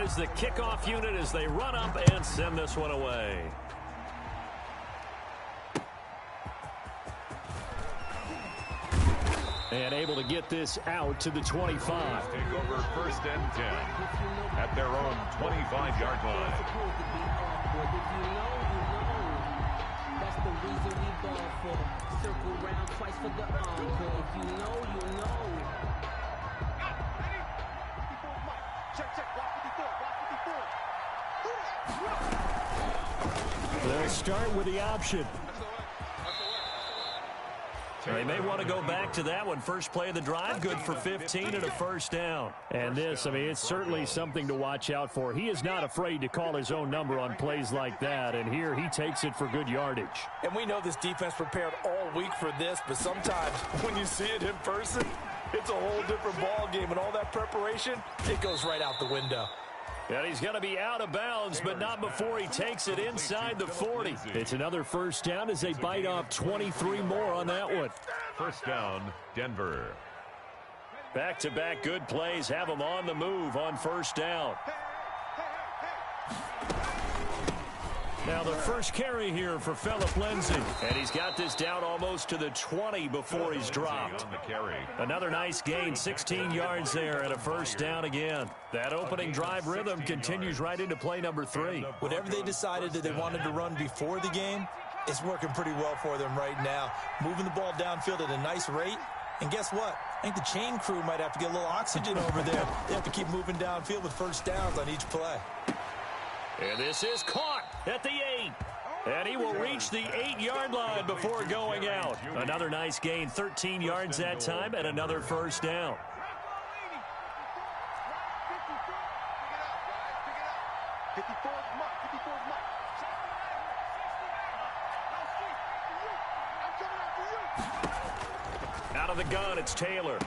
is the kickoff unit as they run up and send this one away. And able to get this out to the 25. Take over 1st and 10 at their own 25-yard line. That's the reason we ball for. Circle round twice for the encore. If you know, you know. They'll start with the option. They may want to go back to that one. First play of the drive, good for 15 and a first down. And this, I mean, it's certainly something to watch out for. He is not afraid to call his own number on plays like that, and here he takes it for good yardage. And we know this defense prepared all week for this, but sometimes when you see it in person, it's a whole different ball game, and all that preparation, it goes right out the window. And he's going to be out of bounds, but not before he takes it inside the 40. It's another first down as they bite off 23 more on that one. First down, Denver. Back-to-back good plays have them on the move on first down. Now the first carry here for Phillip Lindsay. And he's got this down almost to the 20 before he's dropped. Another nice gain, 16 yards there and a first down again. That opening drive rhythm continues right into play number 3. Whatever they decided that they wanted to run before the game, it's working pretty well for them right now. Moving the ball downfield at a nice rate. And guess what? I think the chain crew might have to get a little oxygen over there. They have to keep moving downfield with first downs on each play. And this is caught at the 8. And he will reach the 8-yard line before going out. Another nice gain, 13 yards that time, and another first down. Out of the gun, it's Taylor.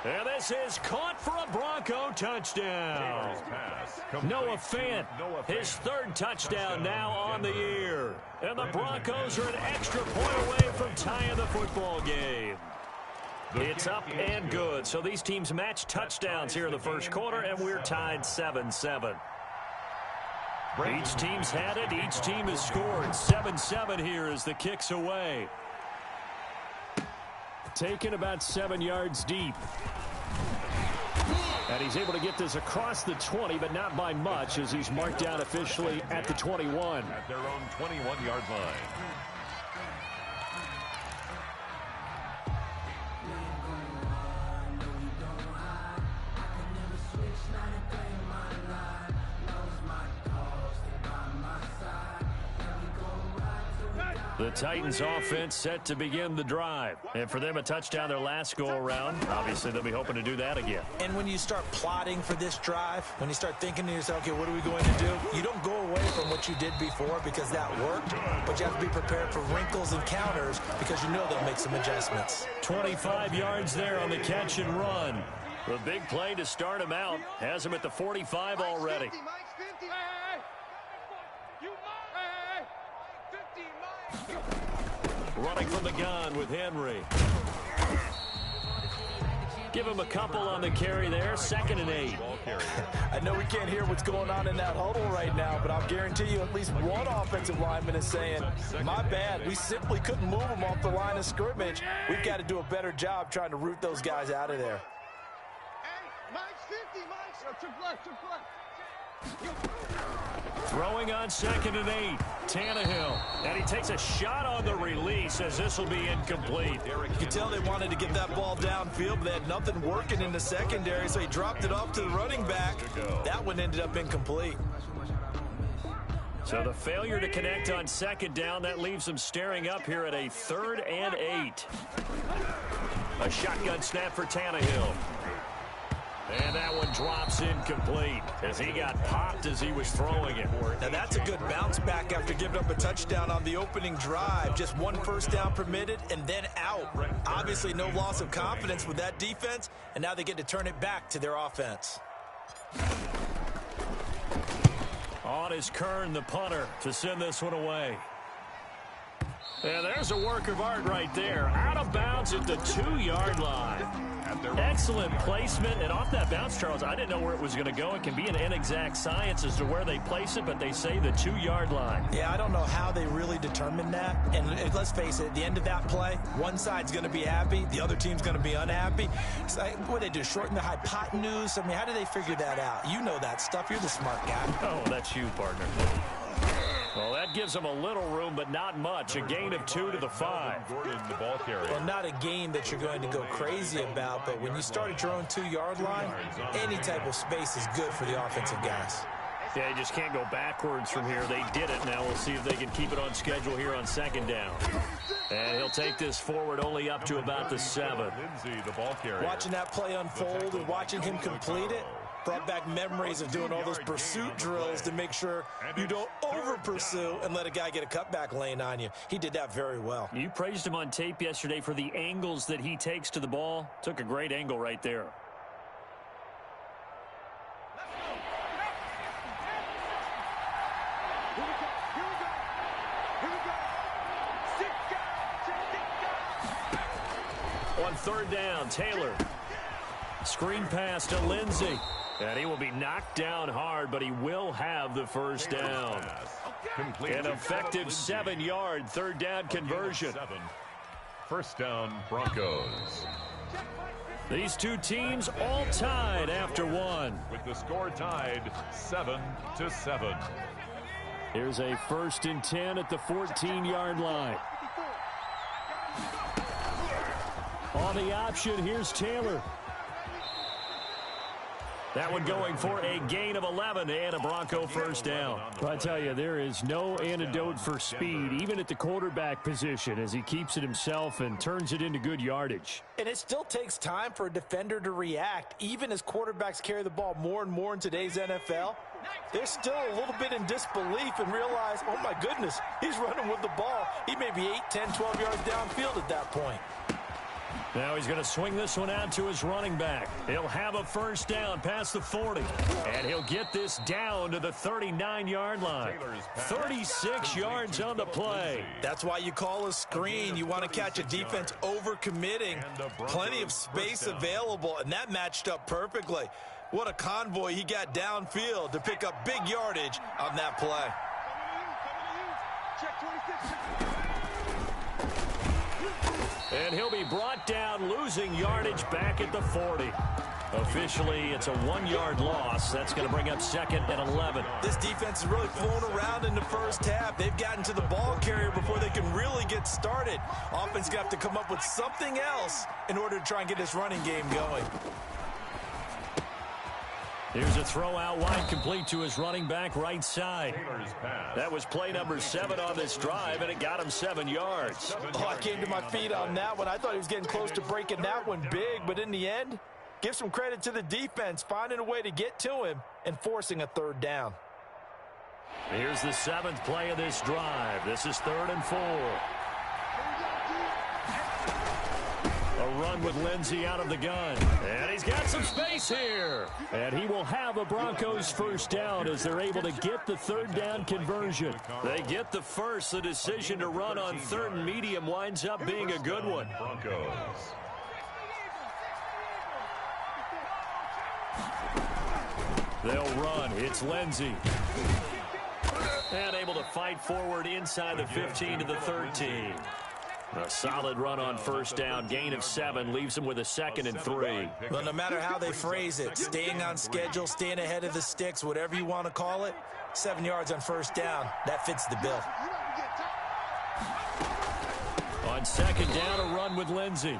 And this is caught for a Bronco touchdown. Noah Fant, his 3rd touchdown now on the year. And the Broncos are an extra point away from tying the football game. It's up and good. So these teams match touchdowns here in the first quarter, and we're tied 7-7. Each team's had it. Each team has scored. 7-7 here as the kick's away. Taken about 7 yards deep. And he's able to get this across the 20, but not by much, as he's marked down officially at the 21. At their own 21-yard line. The Titans offense set to begin the drive. And for them, a touchdown their last go-around. Obviously, they'll be hoping to do that again. And when you start plotting for this drive, when you start thinking to yourself, okay, what are we going to do? You don't go away from what you did before because that worked, but you have to be prepared for wrinkles and counters because you know they'll make some adjustments. 25 yards there on the catch and run. The big play to start him out has him at the 45 already. Running from the gun with Henry. Give him a couple on the carry there. 2nd and 8. I know we can't hear what's going on in that huddle right now, but I'll guarantee you at least one offensive lineman is saying, my bad, we simply couldn't move them off the line of scrimmage. We've got to do a better job trying to root those guys out of there. Throwing on 2nd and 8. Tannehill. And he takes a shot on the release as this will be incomplete. You can tell they wanted to get that ball downfield, but they had nothing working in the secondary, so he dropped it off to the running back. That one ended up incomplete. So the failure to connect on 2nd down, that leaves them staring up here at a 3rd and 8. A shotgun snap for Tannehill. And that one drops incomplete as he got popped as he was throwing it. Now that's a good bounce back after giving up a touchdown on the opening drive. Just one first down permitted and then out. Obviously no loss of confidence with that defense, and now they get to turn it back to their offense. On is Kern, the punter, to send this one away. And there's a work of art right there. Out of bounds at the 2-yard line. Excellent placement. And off that bounce, Charles, I didn't know where it was going to go. It can be an inexact science as to where they place it, but they say the 2-yard line. Yeah, I don't know how they really determined that. And let's face it, at the end of that play, one side's going to be happy, the other team's going to be unhappy. So, what do they do, shorten the hypotenuse? I mean, how do they figure that out? You know that stuff. You're the smart guy. Oh, that's you, partner. Well, that gives them a little room, but not much. A gain of 2 to the 5. Gordon, the ball carrier. Well, not a game that you're going to go crazy about, but when you start at your own 2-yard line, any type of space is good for the offensive guys. Yeah, you just can't go backwards from here. They did it. Now we'll see if they can keep it on schedule here on 2nd down. And he'll take this forward only up to about the 7. Lindsey, the ball carrier. Watching that play unfold and watching him complete it brought back memories of doing all those pursuit drills to make sure you don't over-pursue and let a guy get a cutback lane on you. He did that very well. You praised him on tape yesterday for the angles that he takes to the ball. Took a great angle right there. On 3rd down, Taylor. Screen pass to Lindsey. And he will be knocked down hard, but he will have the 1st down. An effective 7-yard 3rd down conversion. 1st down, Broncos. These two teams all tied after 1. With the score tied 7-7. Here's a 1st and 10 at the 14-yard line. On the option, here's Taylor. That one going for a gain of 11 and a Bronco 1st down. Well, I tell you, there is no antidote for speed, even at the quarterback position, as he keeps it himself and turns it into good yardage. And it still takes time for a defender to react. Even as quarterbacks carry the ball more and more in today's NFL, they're still a little bit in disbelief and realize, oh my goodness, he's running with the ball. He may be 8, 10, 12 yards downfield at that point. Now he's going to swing this one out to his running back. He'll have a 1st down past the 40. And he'll get this down to the 39-yard line. 36 yards on the play. That's why you call a screen. You want to catch a defense overcommitting. Plenty of space available, and that matched up perfectly. What a convoy he got downfield to pick up big yardage on that play. And he'll be brought down, losing yardage back at the 40. Officially, it's a 1-yard loss. That's going to bring up 2nd and 11. This defense is really flown around in the 1st half. They've gotten to the ball carrier before they can really get started. Offense going to have to come up with something else in order to try and get this running game going. Here's a throw out wide, complete to his running back right side. That was play number 7 on this drive, and it got him 7 yards. Oh, I came to my feet on that one. I thought he was getting close to breaking that one big, but in the end, give some credit to the defense, finding a way to get to him and forcing a 3rd down. Here's the 7th play of this drive. This is 3rd and 4. A run with Lindsey out of the gun. And he's got some space here. And he will have a Broncos 1st down as they're able to get the 3rd down conversion. They get the 1st. The decision to run on 3rd and medium winds up being a good one. Broncos. They'll run. It's Lindsey. And able to fight forward inside the 15 to the 13. A solid run on 1st down, gain of 7, leaves him with a 2nd and 3. Well, no matter how they phrase it, staying on schedule, staying ahead of the sticks, whatever you want to call it, 7 yards on 1st down, that fits the bill. On 2nd down, a run with Lindsey.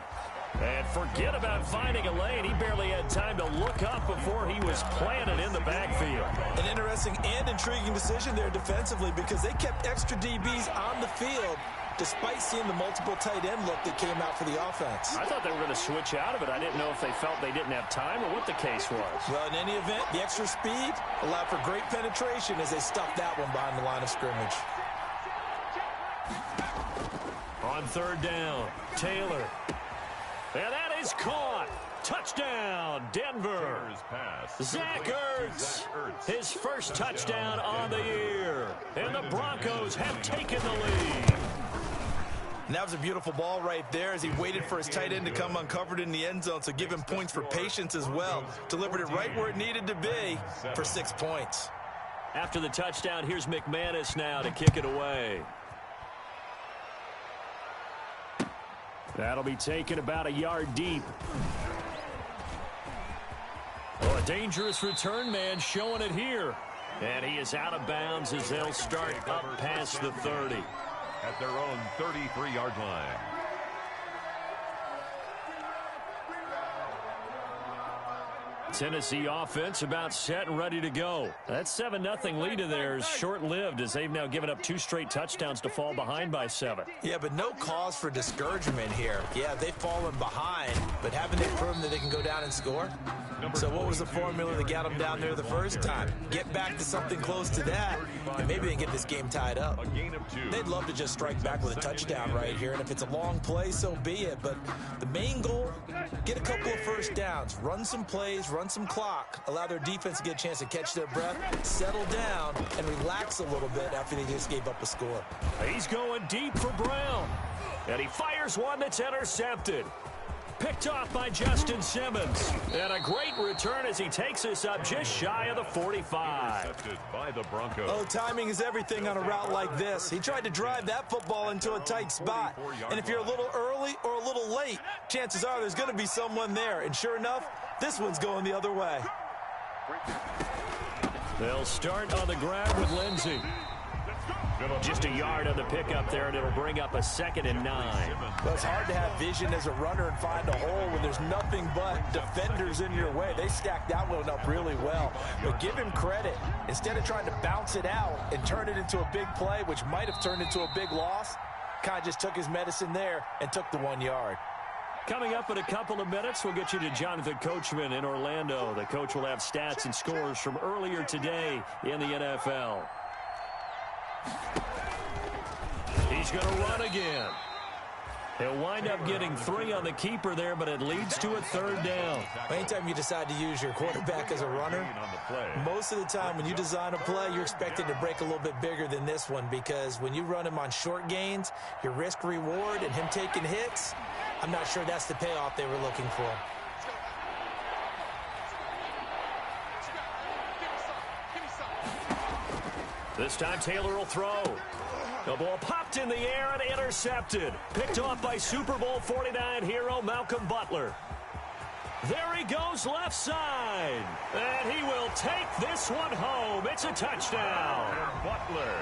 And forget about finding a lane. He barely had time to look up before he was planted in the backfield. An interesting and intriguing decision there defensively because they kept extra DBs on the field despite seeing the multiple tight end look that came out for the offense. I thought they were going to switch out of it. I didn't know if they felt they didn't have time or what the case was. Well, in any event, the extra speed allowed for great penetration as they stuffed that one behind the line of scrimmage. On 3rd down, Taylor. And that is caught. Touchdown, Denver. Zach Ertz, his 1st touchdown on the year. And the Broncos have taken the lead. And that was a beautiful ball right there as he waited for his tight end to come uncovered in the end zone, so give him points for patience as well. Delivered it right where it needed to be for 6 points. After the touchdown, here's McManus now to kick it away. That'll be taken about a yard deep. Oh, a dangerous return man showing it here. And he is out of bounds as they'll start up past the 30. At their own 33-yard line. Tennessee offense about set and ready to go. That 7-0 lead of theirs short-lived as they've now given up 2 straight touchdowns to fall behind by 7. Yeah, but no cause for discouragement here. Yeah, they've fallen behind, but haven't they proven that they can go down and score? So what was the formula that got them down there the first time? Get back to something close to that, and maybe they can get this game tied up. They'd love to just strike back with a touchdown right here, and if it's a long play, so be it. But the main goal, get a couple of first downs, run some plays, run some clock, allow their defense to get a chance to catch their breath, settle down, and relax a little bit after they just gave up a score. He's going deep for Brown, and he fires one that's intercepted. Picked off by Justin Simmons. And a great return as he takes us up just shy of the 45. Intercepted by the Broncos. Oh, timing is everything on a route like this. He tried to drive that football into a tight spot. And if you're a little early or a little late, chances are there's going to be someone there. And sure enough, this one's going the other way. They'll start on the ground with Lindsey. Just a yard on the pickup there, and it'll bring up a 2nd and 9. Well, it's hard to have vision as a runner and find a hole when there's nothing but defenders in your way. They stacked that one up really well. But give him credit. Instead of trying to bounce it out and turn it into a big play, which might have turned into a big loss, kind of just took his medicine there and took the 1 yard. Coming up in a couple of minutes, we'll get you to Jonathan Coachman in Orlando. The coach will have stats and scores from earlier today in the NFL. He's going to run again. He'll wind up getting 3 on the keeper there, but it leads to a 3rd down. Anytime you decide to use your quarterback as a runner, most of the time when you design a play, you're expected to break a little bit bigger than this one, because when you run him on short gains, your risk-reward and him taking hits, I'm not sure that's the payoff they were looking for. This time Taylor will throw. The ball popped in the air and intercepted. Picked off by Super Bowl 49 hero Malcolm Butler. There he goes left side. And he will take this one home. It's a touchdown. Butler.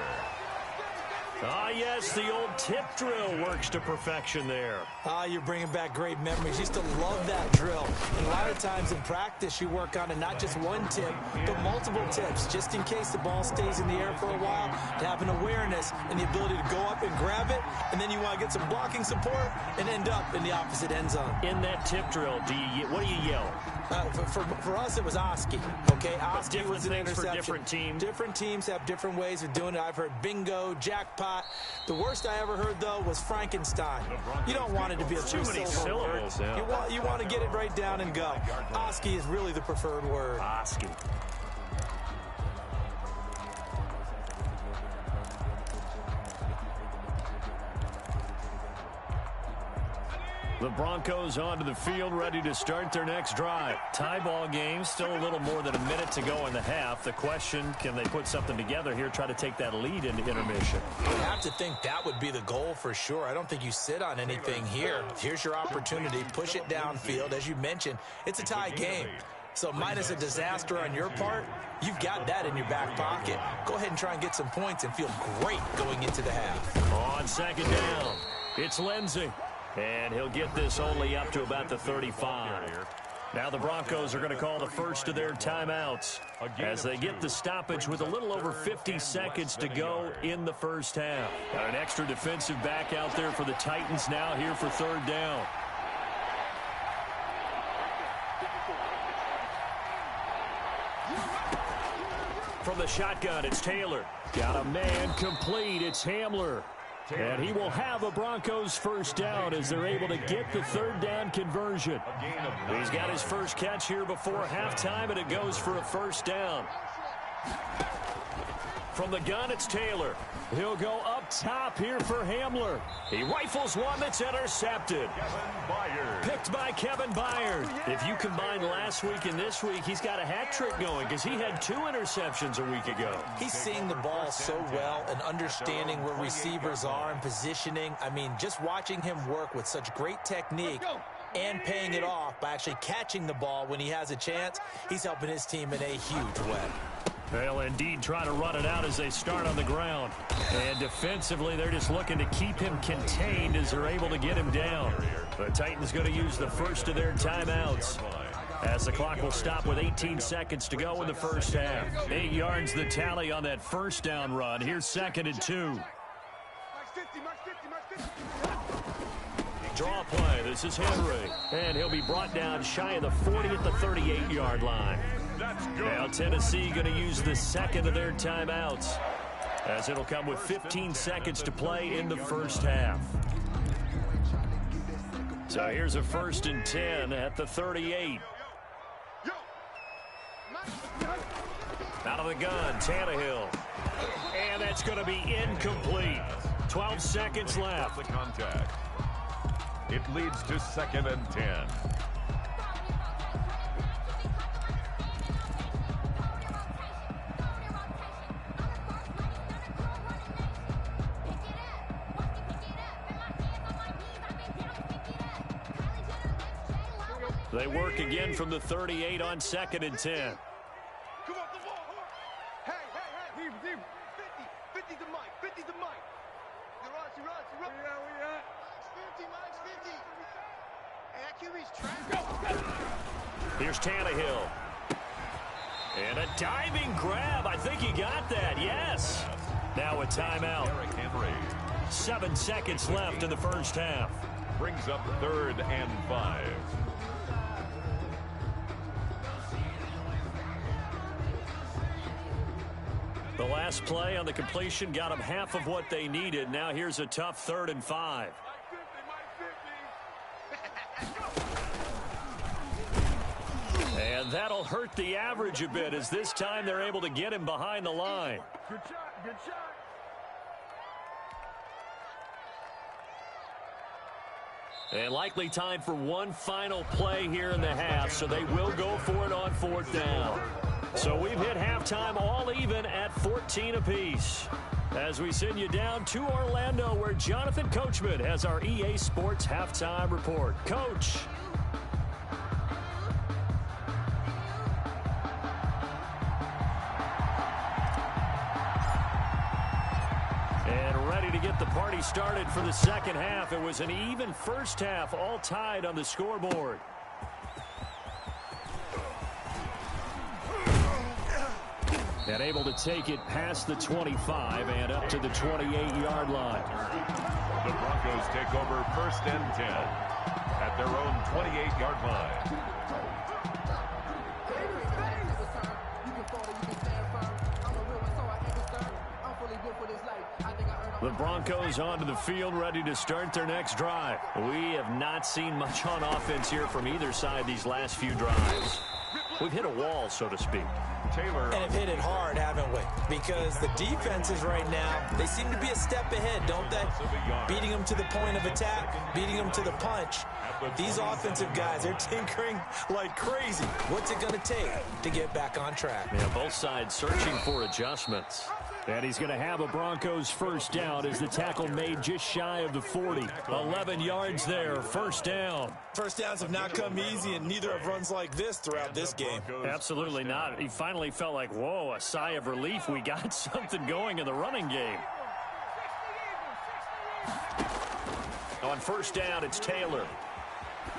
Ah, yes, the old tip drill works to perfection there. Ah, you're bringing back great memories. Used to love that drill. And a lot of times in practice, you work on it, not just one tip, but multiple tips, just in case the ball stays in the air for a while, to have an awareness and the ability to go up and grab it, and then you want to get some blocking support and end up in the opposite end zone. In that tip drill, what do you yell? For us, it was Oski. Okay, Oski was an interception. For different teams. Different teams have different ways of doing it. I've heard bingo, jackpot. The worst I ever heard, though, was Frankenstein. You don't want it to be a too many syllables. You want to get it right down and go. Oski is really the preferred word. Oski. The Broncos onto the field, ready to start their next drive. Tie ball game, still a little more than a minute to go in the half. The question, can they put something together here, try to take that lead into intermission? You have to think that would be the goal for sure. I don't think you sit on anything here. Here's your opportunity. Push it downfield. As you mentioned, it's a tie game. So minus a disaster on your part, you've got that in your back pocket. Go ahead and try and get some points and feel great going into the half. On 2nd down, it's Lindsey. And he'll get this only up to about the 35. Now the Broncos are going to call the first of their timeouts as they get the stoppage with a little over 50 seconds to go in the first half. Got an extra defensive back out there for the Titans now here for 3rd down. From the shotgun, it's Taylor. Got a man complete. It's Hamler. And he will have a Broncos first down as they're able to get the 3rd down conversion. He's got his first catch here before halftime, and it goes for a first down. From the gun, it's Taylor. He'll go up top here for Hamler. He rifles one that's intercepted. Picked by Kevin Byard. If you combine last week and this week, he's got a hat trick going because he had 2 interceptions a week ago. He's seeing the ball so well and understanding where receivers are and positioning. I mean, just watching him work with such great technique and paying it off by actually catching the ball when he has a chance, he's helping his team in a huge way. They'll indeed try to run it out as they start on the ground. And defensively, they're just looking to keep him contained as they're able to get him down. The Titans going to use the first of their timeouts as the clock will stop with 18 seconds to go in the first half. 8 yards the tally on that first down run. Here's 2nd and 2. Draw play. This is Henry. And he'll be brought down shy of the 40 at the 38-yard line. Now Tennessee going to use the second of their timeouts as it'll come with 15 seconds to play in the first half. So here's a 1st and 10 at the 38. Out of the gun, Tannehill. And that's going to be incomplete. 12 seconds left. The contact. It leads to 2nd and 10. They work again from the 38 on 2nd and 10. Come on, come on. Hey. 50 to Mike. 50 to Mike. He runs. Where we at? 50. Hey, that QB's trash. Here's Tannehill. And a diving grab. I think he got that. Yes. Now a timeout. 7 seconds left in the first half. Brings up 3rd and 5. The last play on the completion got them half of what they needed. Now here's a tough 3rd and 5. And that'll hurt the average a bit as this time they're able to get him behind the line. Good shot. And likely time for one final play here in the half, so they will go for it on 4th down. So we've hit halftime all even at 14 apiece. As we send you down to Orlando, where Jonathan Coachman has our EA Sports halftime report. Coach. And ready to get the party started for the second half. It was an even first half, all tied on the scoreboard. And able to take it past the 25 and up to the 28-yard line. The Broncos take over 1st and 10 at their own 28-yard line. The Broncos onto the field, ready to start their next drive. We have not seen much on offense here from either side these last few drives. We've hit a wall, so to speak. Taylor. And have hit it hard, haven't we? Because the defenses right now, they seem to be a step ahead, don't they? Beating them to the point of attack, beating them to the punch. These offensive guys, they're tinkering like crazy. What's it going to take to get back on track? Yeah, both sides searching for adjustments. And he's going to have a Broncos first down as the tackle made just shy of the 40. 11 yards there, first down. First downs have not come easy, and neither have runs like this throughout this game. Absolutely not. He finally felt like, whoa, a sigh of relief. We got something going in the running game. On first down, it's Taylor.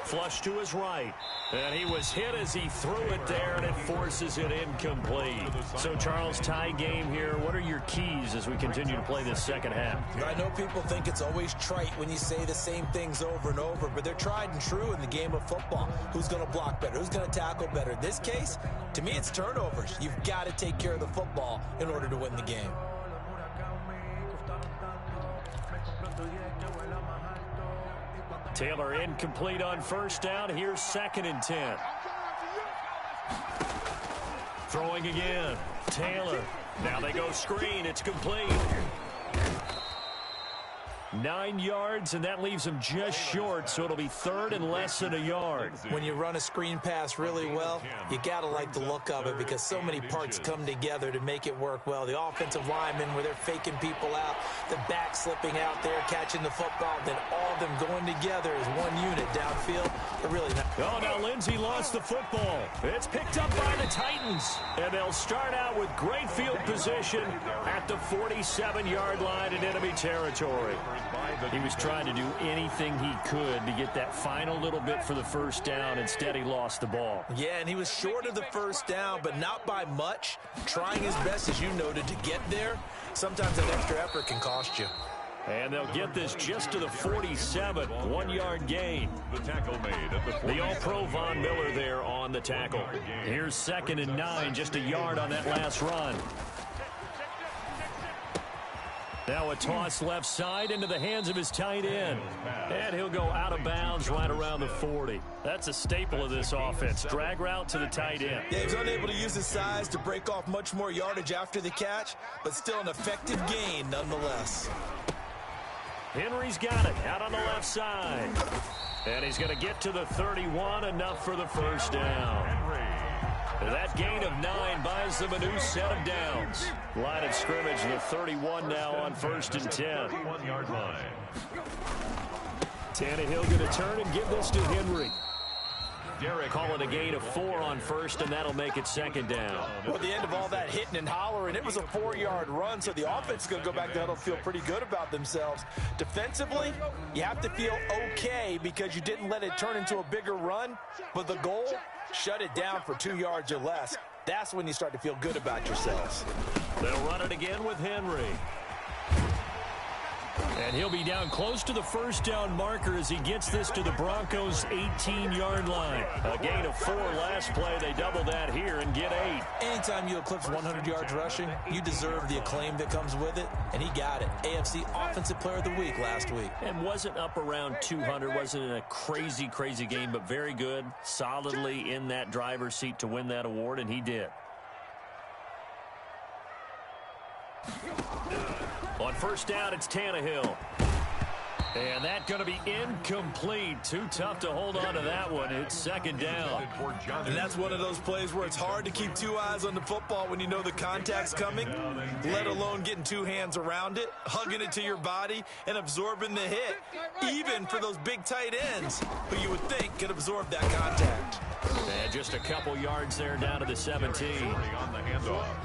Flush to his right. And he was hit as he threw it there, and it forces it incomplete. So, Charles, tie game here. What are your keys as we continue to play this second half? I know people think it's always trite when you say the same things over and over, but they're tried and true in the game of football. Who's going to block better? Who's going to tackle better? In this case, to me, it's turnovers. You've got to take care of the football in order to win the game. Taylor incomplete on first down. Here's 2nd and 10. Throwing again. Taylor Now they go screen. It's complete. 9 yards, and that leaves him just short, so it'll be third and less than a yard. When you run a screen pass really well, you got to like the look of it because so many parts come together to make it work well. The offensive linemen, where they're faking people out, the back slipping out there, catching the football, then all of them going together as one unit downfield. They're really not. Oh, now Lindsey lost the football. It's picked up by the Titans, and they'll start out with great field position at the 47-yard line in enemy territory. He was trying to do anything he could to get that final little bit for the first down. Instead, he lost the ball. Yeah, and he was short of the first down, but not by much. Trying his best, as you noted, to get there. Sometimes an extra effort can cost you. And they'll get this just to the 47, 1-yard gain. The tackle made at the 47. The All-Pro Von Miller there on the tackle. Here's 2nd and 9, just a yard on that last run. Now a toss left side into the hands of his tight end. And he'll go out of bounds right around the 40. That's a staple of this offense. Drag route to the tight end. Yeah, he's unable to use his size to break off much more yardage after the catch, but still an effective gain nonetheless. Henry's got it out on the left side. And he's going to get to the 31, enough for the first down. That gain of 9 buys them a new set of downs. Line of scrimmage, the 31 now on 1st and 10. 1-yard line. Tannehill going to turn and give this to Henry. Call it a gain of 4 on 1st, and that'll make it 2nd down. Well, at the end of all that hitting and hollering, it was a 4-yard run, so the offense is going to go back to huddle and feel pretty good about themselves. Defensively, you have to feel okay because you didn't let it turn into a bigger run, but the goal, shut it down for 2 yards or less. That's when you start to feel good about yourselves. They'll run it again with Henry. And he'll be down close to the first down marker as he gets this to the Broncos' 18-yard line. A gain of 4 last play. They double that here and get 8. Anytime you eclipse 100 yards rushing, you deserve the acclaim that comes with it, and he got it. AFC Offensive Player of the Week last week. And wasn't up around 200, wasn't in a crazy, crazy game, but very good, solidly in that driver's seat to win that award, and he did. On first down, it's Tannehill. And that's going to be incomplete. Too tough to hold on to that one. It's 2nd down. And that's one of those plays where it's hard to keep 2 eyes on the football when you know the contact's coming, let alone getting 2 hands around it, hugging it to your body, and absorbing the hit, even for those big tight ends who you would think could absorb that contact. And just a couple yards there down to the 17.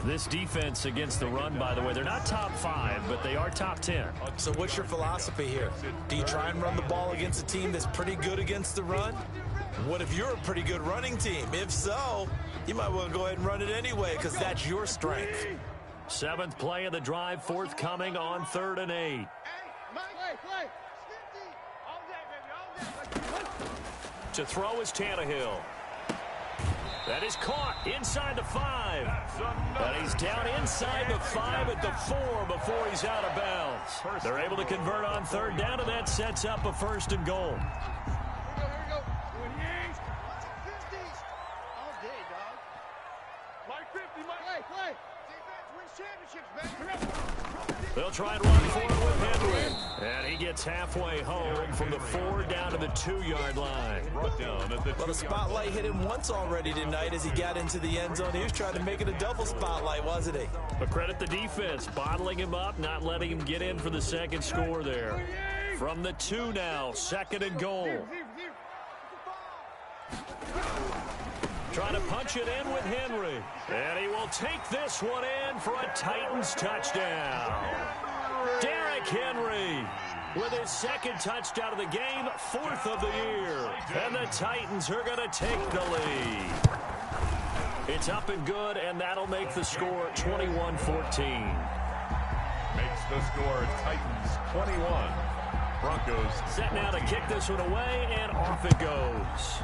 This defense against the run, by the way, they're not top 5, but they are top 10. So what's your philosophy here? Do you try and run the ball against a team that's pretty good against the run? What if you're a pretty good running team? If so, you might want to go ahead and run it anyway because that's your strength. 7th play of the drive, forthcoming on 3rd and 8. To throw is Tannehill. That is caught inside the 5. And he's down inside the 5 at the 4 before he's out of bounds. They're able to convert on 3rd down, and that sets up a 1st and goal. They'll try and run for it with Henry. And he gets halfway home from the 4 down to the 2-yard line. Well, the spotlight hit him once already tonight as he got into the end zone. He was trying to make it a double spotlight, wasn't he? But credit the defense, bottling him up, not letting him get in for the 2nd score there. From the 2 now, 2nd and goal. Trying to punch it in with Henry. And he will take this one in for a Titans touchdown. Derrick Henry with his 2nd touchdown of the game, 4th of the year. And the Titans are going to take the lead. It's up and good, and that'll make the score 21-14. Makes the score Titans 21. Broncos set now to kick this one away, and off it goes.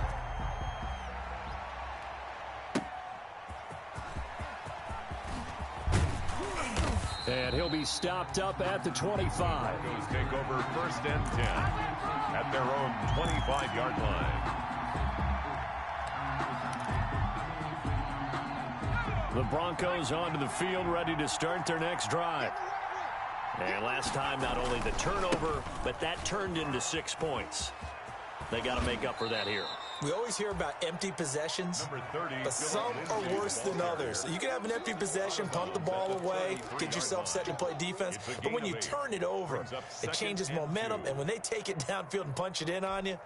And he'll be stopped up at the 25. Broncos take over 1st and 10 at their own 25-yard line. The Broncos onto the field, ready to start their next drive. And last time, not only the turnover, but that turned into 6 points. They got to make up for that here. We always hear about empty possessions, but some are worse than others. You can have an empty possession, punt the ball away, get yourself set to play defense, but when you turn it over, it changes momentum, and when they take it downfield and punch it in on you,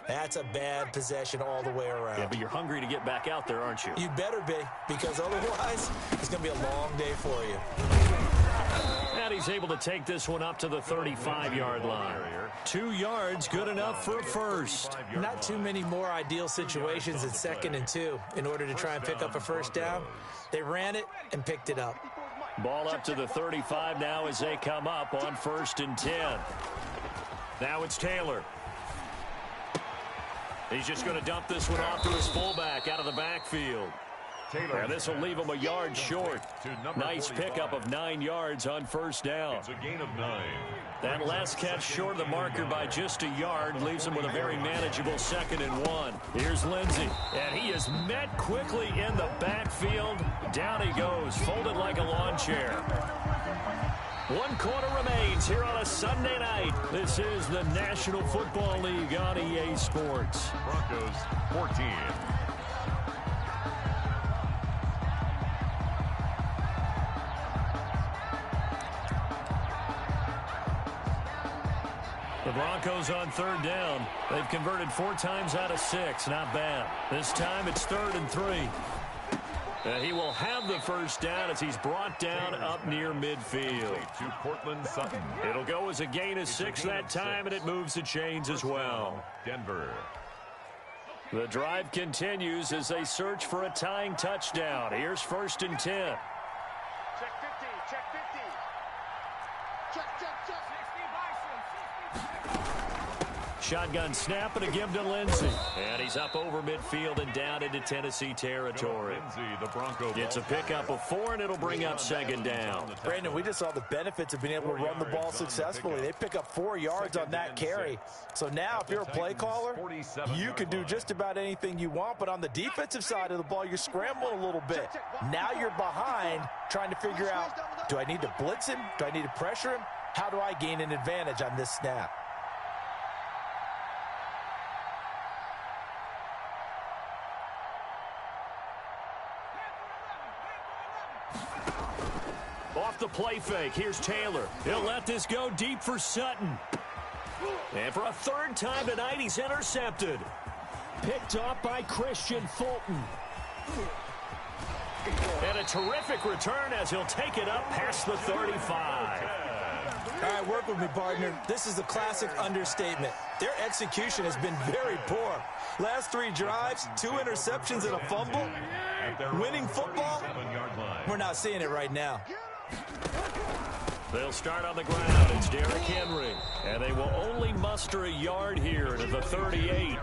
that's a bad possession all the way around. Yeah, but you're hungry to get back out there, aren't you? You better be, because otherwise, it's going to be a long day for you. And he's able to take this one up to the 35-yard line. 2 yards, good enough for a first. Not too many more ideal situations at 2nd and 2 in order to try and pick up a first down. They ran it and picked it up. Ball up to the 35 now as they come up on 1st and 10. Now it's Taylor. He's just going to dump this one off to his fullback out of the backfield. And this will leave him a yard short. Nice pickup of 9 yards on first down. It's a gain of 9. That last catch short of the marker by just a yard leaves him with a very manageable 2nd and 1. Here's Lindsey, and he is met quickly in the backfield. Down he goes, folded like a lawn chair. 1 quarter remains here on a Sunday night. This is the National Football League on EA Sports. Broncos 14. The Broncos on 3rd down. They've converted 4 times out of 6. Not bad. This time it's 3rd and 3. He will have the first down as he's brought down up near midfield. To Cortland Sutton. It'll go as a gain of 6 that time, and it moves the chains as well. Denver. The drive continues as they search for a tying touchdown. Here's 1st and 10. Check 50, check 50. Check. Shotgun snap and a give to Lindsey. And he's up over midfield and down into Tennessee territory. It's a pickup of 4, and it'll bring up 2nd down. Brandon, we just saw the benefits of being able to run the ball successfully. They pick up 4 yards on that carry. So now if you're a play caller, you can do just about anything you want. But on the defensive side of the ball, you're scrambling a little bit. Now you're behind trying to figure out, do I need to blitz him? Do I need to pressure him? How do I gain an advantage on this snap? Off the play fake, here's Taylor. He'll let this go deep for Sutton. And for a 3rd time tonight, he's intercepted. Picked off by Christian Fulton. And a terrific return as he'll take it up past the 35. All right, work with me, partner. This is a classic understatement. Their execution has been very poor. Last 3 drives, 2 interceptions and a fumble. Winning football? We're not seeing it right now. They'll start on the ground. It's Derrick Henry. And they will only muster a yard here to the 38.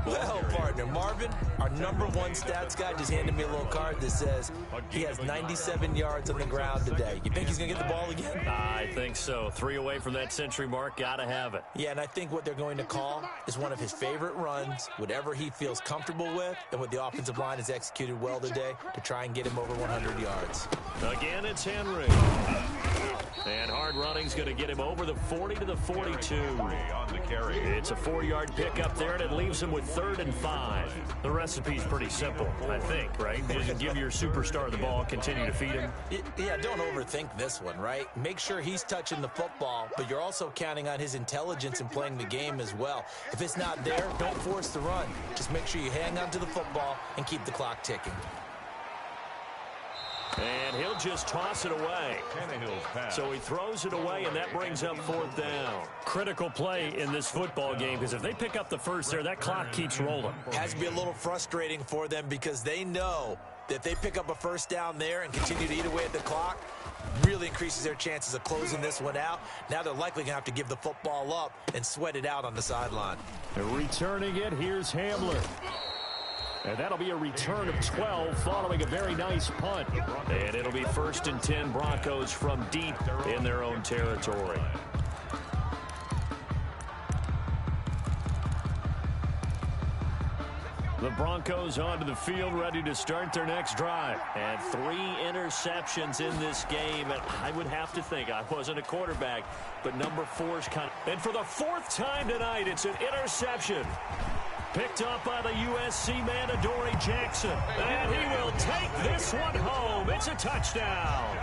Well, partner, Marvin, our #1 stats guy just handed me a little card that says he has 97 yards on the ground today. You think he's going to get the ball again? I think so. 3 away from that century mark. Got to have it. Yeah, and I think what they're going to call is one of his favorite runs, whatever he feels comfortable with, and what the offensive line has executed well today to try and get him over 100 yards. Again, it's Henry. And hard running's going to get him over the 40 to the 42. On the carry. It's a 4-yard pickup there, and it leaves him with 3rd and 5. The recipe's pretty simple, I think, right? Just give your superstar the ball, continue to feed him. Yeah, don't overthink this one, right? Make sure he's touching the football, but you're also counting on his intelligence in playing the game as well. If it's not there, don't force the run. Just make sure you hang on to the football and keep the clock ticking. And he'll just toss it away. So he throws it away, and that brings up 4th down. Critical play in this football game, because if they pick up the first there, that clock keeps rolling. Has to be a little frustrating for them because they know that if they pick up a first down there and continue to eat away at the clock, really increases their chances of closing this one out. Now they're likely going to have to give the football up and sweat it out on the sideline. Returning it, here's Hamler. And that'll be a return of 12 following a very nice punt. And it'll be 1st and 10 Broncos from deep in their own territory. The Broncos onto the field, ready to start their next drive. And 3 interceptions in this game. And I would have to think, I wasn't a quarterback, but number 4's kind of... And for the 4th time tonight, it's an interception. Picked up by the USC man, Adoree Jackson. And he will take this one home. It's a touchdown.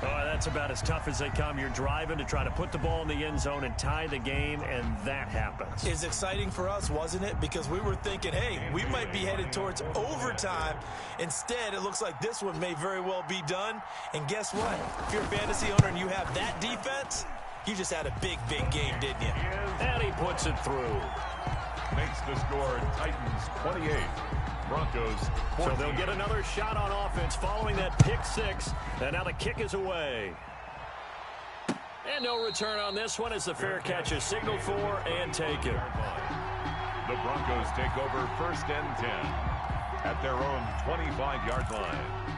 That's about as tough as they come. You're driving to try to put the ball in the end zone and tie the game, and that happens. It's exciting for us, wasn't it? Because we were thinking, hey, we might be headed towards overtime. Instead, it looks like this one may very well be done. And guess what? If you're a fantasy owner and you have that defense, you just had a big, big game, didn't you? And he puts it through. Makes the score Titans 28. Broncos 14. So they'll get another shot on offense following that pick 6. And now the kick is away. And no return on this one as the fair catch is signaled for and taken. The Broncos take over 1st and 10 at their own 25-yard line.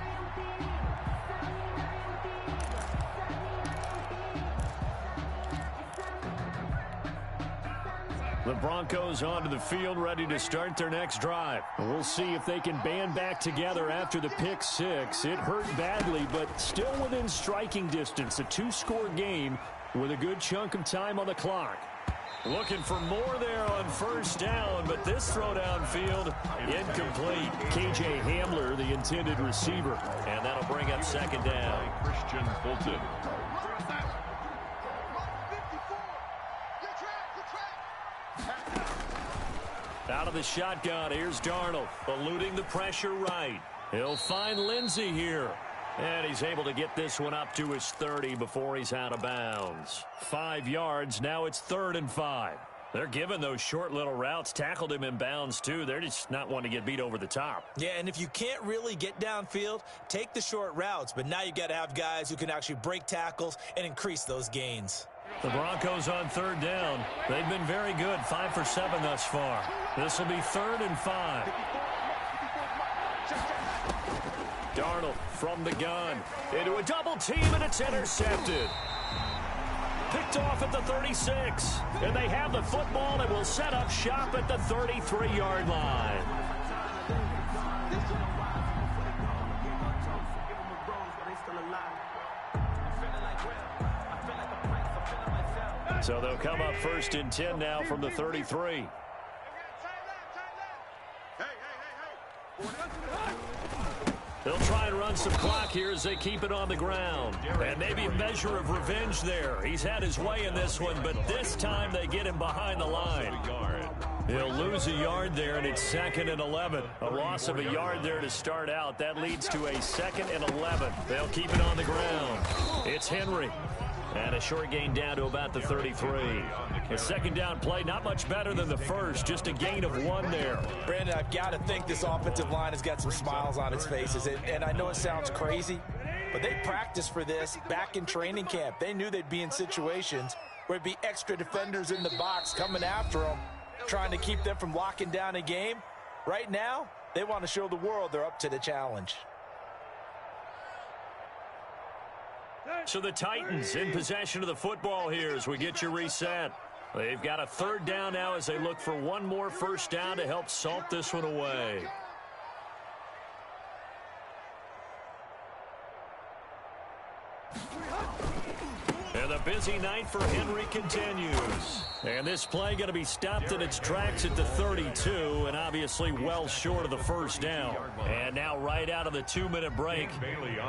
The Broncos onto the field, ready to start their next drive. We'll see if they can band back together after the pick 6. It hurt badly, but still within striking distance. A 2-score game with a good chunk of time on the clock. Looking for more there on 1st down, but this throw downfield incomplete. KJ Hamler, the intended receiver, and that'll bring up 2nd down. Christian Fulton. Out of the shotgun, here's Darnold, eluding the pressure right. He'll find Lindsey here. And he's able to get this one up to his 30 before he's out of bounds. 5 yards, now it's 3rd and 5. They're giving those short little routes, tackled him in bounds too. They're just not wanting to get beat over the top. Yeah, and if you can't really get downfield, take the short routes. But now you got to have guys who can actually break tackles and increase those gains. The Broncos on 3rd down. They've been very good, 5 for 7 thus far. This will be 3rd and 5. Darnold from the gun into a double team, and it's intercepted. Picked off at the 36. And they have the football and will set up shop at the 33-yard line. So they'll come up 1st and 10 now from the 33. They'll try and run some clock here as they keep it on the ground. And maybe a measure of revenge there. He's had his way in this one, but this time they get him behind the line. He'll lose a yard there, and it's 2nd and 11. A loss of a yard there to start out. That leads to a 2nd and 11. They'll keep it on the ground. It's Henry. And a short gain down to about the 33. A 2nd down play, not much better than the first. Just a gain of 1 there. Brandon, I've got to think this offensive line has got some smiles on its faces. And I know it sounds crazy, but they practiced for this back in training camp. They knew they'd be in situations where it'd be extra defenders in the box coming after them, trying to keep them from locking down a game. Right now, they want to show the world they're up to the challenge. So the Titans in possession of the football here as we get you reset. They've got a 3rd down now as they look for 1 more 1st down to help salt this one away. And the busy night for Henry continues. And this play going to be stopped in its tracks at the 32, and obviously well short of the 1st down. And now right out of the 2-minute break,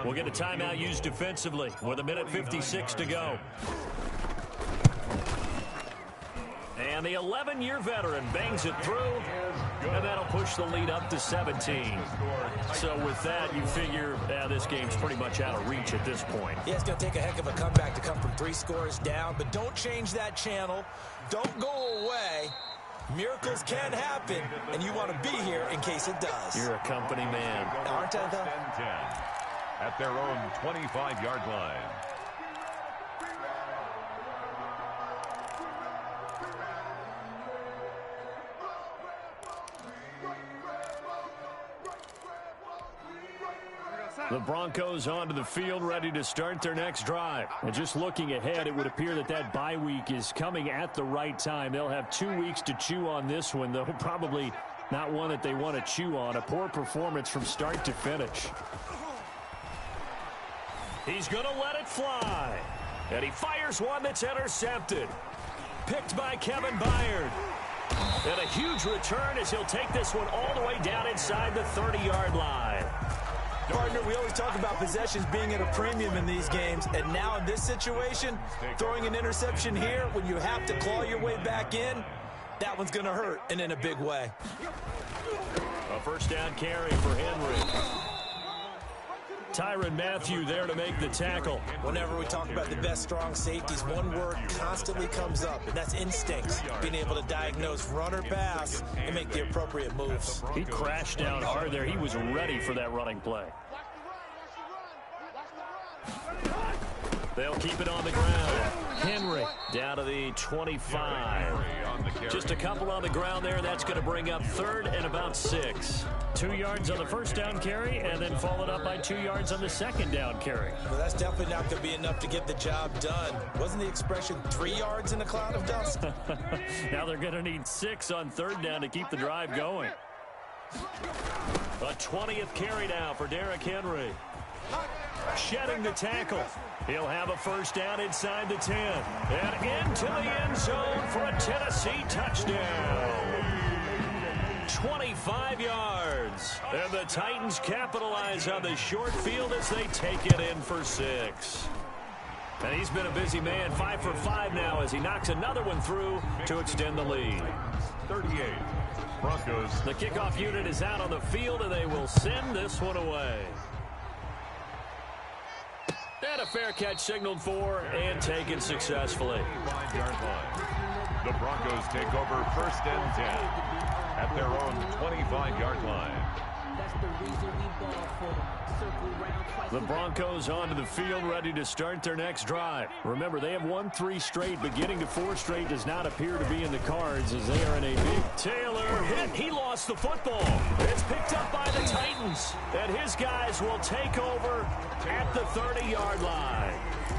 we'll get a timeout used defensively with 1:56 to go. And the 11-year veteran bangs it through, and that'll push the lead up to 17. So with that, you figure this game's pretty much out of reach at this point. Yeah, it's going to take a heck of a comeback to come from 3 scores down, but don't change that channel. Don't go away. Miracles can happen, and you want to be here in case it does. You're a company man. Aren't I, though? 10 at their own 25-yard line. The Broncos onto the field, ready to start their next drive. And just looking ahead, it would appear that that bye week is coming at the right time. They'll have 2 weeks to chew on this one, though probably not one that they want to chew on. A poor performance from start to finish. He's going to let it fly. And he fires one that's intercepted. Picked by Kevin Byard. And a huge return as he'll take this one all the way down inside the 30-yard line. Partner, we always talk about possessions being at a premium in these games, and now in this situation, throwing an interception here when you have to claw your way back in, that one's going to hurt, and in a big way. A first down carry for Henry. Tyrann Mathieu there to make the tackle. Whenever we talk about the best strong safeties, one word constantly comes up, and that's instincts. Being able to diagnose run or pass and make the appropriate moves. He crashed down hard there. He was ready for that running play. They'll keep it on the ground. Henry down to the 25. Just a couple on the ground there. That's going to bring up 3rd and about 6. 2 yards on the first down carry, and then followed up by 2 yards on the second down carry. Well, that's definitely not going to be enough to get the job done. Wasn't the expression 3 yards in a cloud of dust? Now they're going to need 6 on 3rd down to keep the drive going. A 20th carry now for Derrick Henry. Shedding the tackle. He'll have a first down inside the 10. And into the end zone for a Tennessee touchdown. 25 yards. And the Titans capitalize on the short field as they take it in for 6. And he's been a busy man. 5 for 5 now as he knocks another one through to extend the lead. 38. Broncos. The kickoff unit is out on the field, and they will send this one away. And a fair catch signaled for and taken successfully. 5-yard line. The Broncos take over 1st and 10 at their own 25-yard line. That's the reason we ball for. Circle round twice. The Broncos onto the field, ready to start their next drive. Remember, they have won 3 straight, but getting to 4 straight does not appear to be in the cards as they are in a big Taylor hit. He lost the football. It's picked up by the Titans, and his guys will take over at the 30-yard line.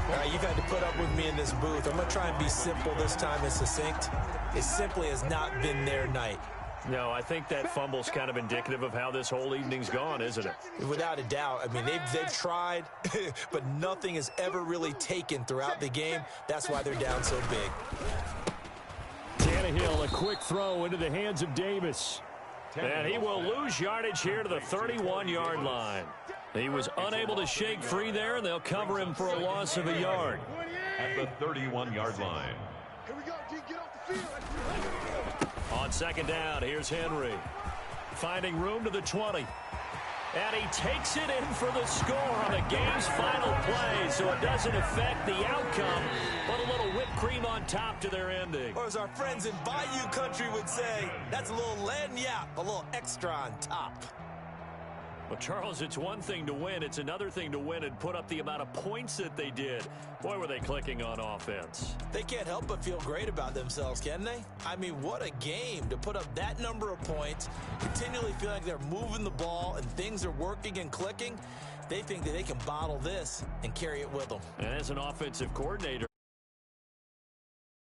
All right, you've had to put up with me in this booth. I'm going to try and be simple this time and succinct. It simply has not been their night. No, I think that fumble's kind of indicative of how this whole evening's gone, isn't it? Without a doubt. I mean, they've tried, but nothing has ever really taken throughout the game. That's why they're down so big. Tannehill, a quick throw into the hands of Davis. And he will lose yardage here to the 31-yard line. He was unable to shake free there, and they'll cover him for a loss of a yard. At the 31-yard line. Here we go, D. Get off the field. On second down, here's Henry. Finding room to the 20. And he takes it in for the score on the game's final play, so it doesn't affect the outcome, but a little whipped cream on top to their ending. Or as our friends in Bayou Country would say, that's a little lagniappe, a little extra on top. Well, Charles, it's one thing to win. It's another thing to win and put up the amount of points that they did. Boy, were they clicking on offense. They can't help but feel great about themselves, can they? I mean, what a game to put up that number of points, continually feel like they're moving the ball and things are working and clicking. They think that they can bottle this and carry it with them. And as an offensive coordinator,